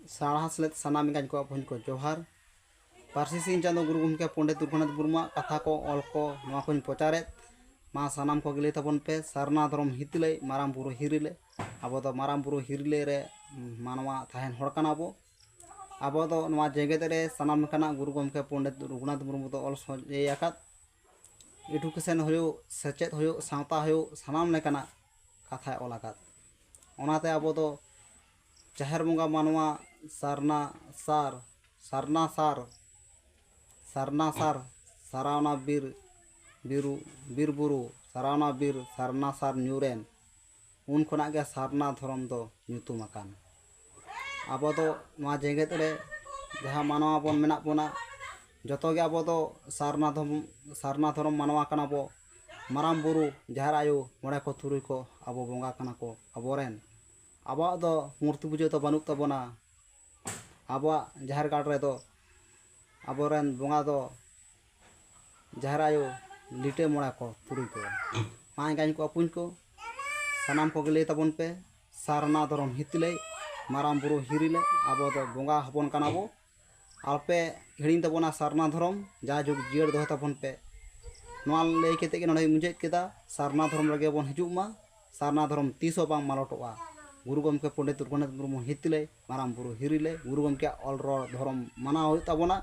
साढ़ा सेलेद सानाम गाज को अपन को जोहार पारसी सिंह चांदो गुरु गमके पंडित रघुनाथ मुर्मू कथा को ऑल को नवा को प्रचारे मा सानाम को गिले तबन पे सारना धर्म हितले माराम बुरु हिरिले अब तो माराम बुरु हिरिले रे मानवा थाहन हड़ कना अब तो नवा जेगेत रे सानाम कना गुरु गमके पंडित रघुनाथ मुर्मू तो ऑल सोजे आकात एडुकेशन हो सेचेत हो सावता हो सानाम लेकना कथा ऑल आकात ओनाते अब तो चाहर बंगा मानवा सारना सार सारना सार सारना सार सारावना बीर बिरु बीर बुरु सारावना बीर सारना सार न्यूरेन उन खना के सारना धर्म दो ᱧᱩᱛᱩᱢ आकान अब तो नवा जेगेत रे जहाँ मानवा बन मेना बोना जतो गे अब तो सारना धर्म मानवा कना बो माराम बुरु जहर आयु मोड़े को तुरुई को अब बंगा कना को अबोरेन अब दो मूर्ति पूजा तो बनुक तबना अब जहर गाड़ रे दो अबोरेन बंगा दो जहर आयु लिटे मोड़ा को तुरुई को माई गाñ को अपुñ को सानाम को गिले तबन पे सारना धर्म हितले माराम बुरु हिरिले अब दो बंगा हपन कना बो आलपे हिड़िन तबना सारना धर्म जा जुग जियर दो तबन पे नवा लई केते के नडे मुजेत केदा सारना धर्म लगे बन हिजुग मा सारना धर्म तीसो बांग मालटोआ गुरु गमके पंडित रघुनाथ मुर्मू हितले माराम बुरु हिरिले गुरु गमके ऑल रो धर्म माना हो तबना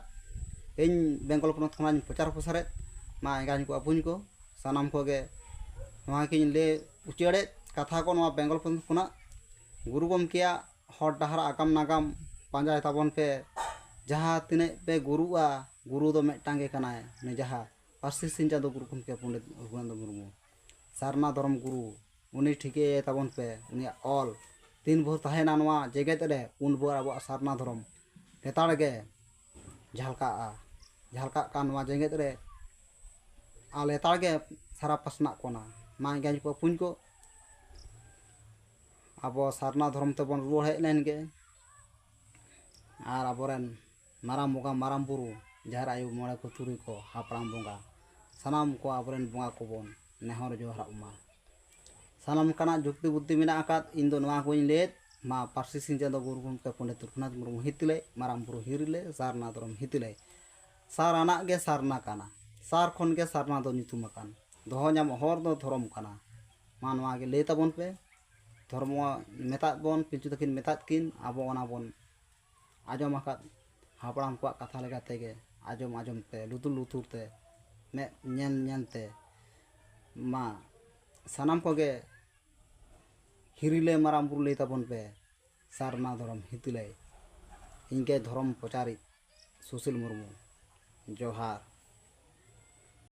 इन बेंगल पनत खना प्रचार प्रसारे मा गाñ को अपुñ को सानाम को गे नवा किन ले उचेड़े कथा को नवा बेंगल पनत खना गुरु गमके हर डहार आगाम नागाम पांजाय तबन पे जहाँ तिने पे गुरुआ गुरु दो मेटांगे कनाय ने जहाँ पारसी सिंह चांदो गुरु गमके पंडित रघुनाथ मुर्मू सारना धर्म गुरु उनी ठीके तबन पे उनी ऑल तीन भोर तहेना नवा जेगेत रे उन भोर अब सारना धर्म लेताड़ गे झालका का नवा जेगेत रे आ लेताड़ गे सारा पसना कोना मा गाñ को अपुñ को अब सारना धर्म तबन रुआड़ हेज लेन गे आर अबोरेन माराम बंगा माराम बुरु जहर आयु मोड़े को तुरुई को हापड़ाम बंगा सानाम को अबोरेन बंगा को बन नेहर जोहरा उमा सानाम कना जुक्ति बुद्धि मेना आकात इन दो नवा कोइन लेत मा पारसी सिंह चांदो गुरु गमके पंडित रघुनाथ मुर्मू हितले माराम बुरु हिरिले सारना धर्म हितले सार आना गे सारना काना सार खन गे सारना दो ᱧᱩᱛᱩᱢ आकान दोहो नाम हर दो धर्म काना मा नवा गे ले तबन पे धर्म मेतात बन पिंचु तकिन मेतात किन अब ओना बन आजम आकात हापड़ाम को कथा लेगाते गे आजम आजम ते लुतुर लुतुर ते मे ñen ñen ते मा सानाम को गे हिरिले माराम बुरु ले तबन पे सारना धर्म हितले इनके धर्म प्रचारित सुशील मुर्मू जोहार।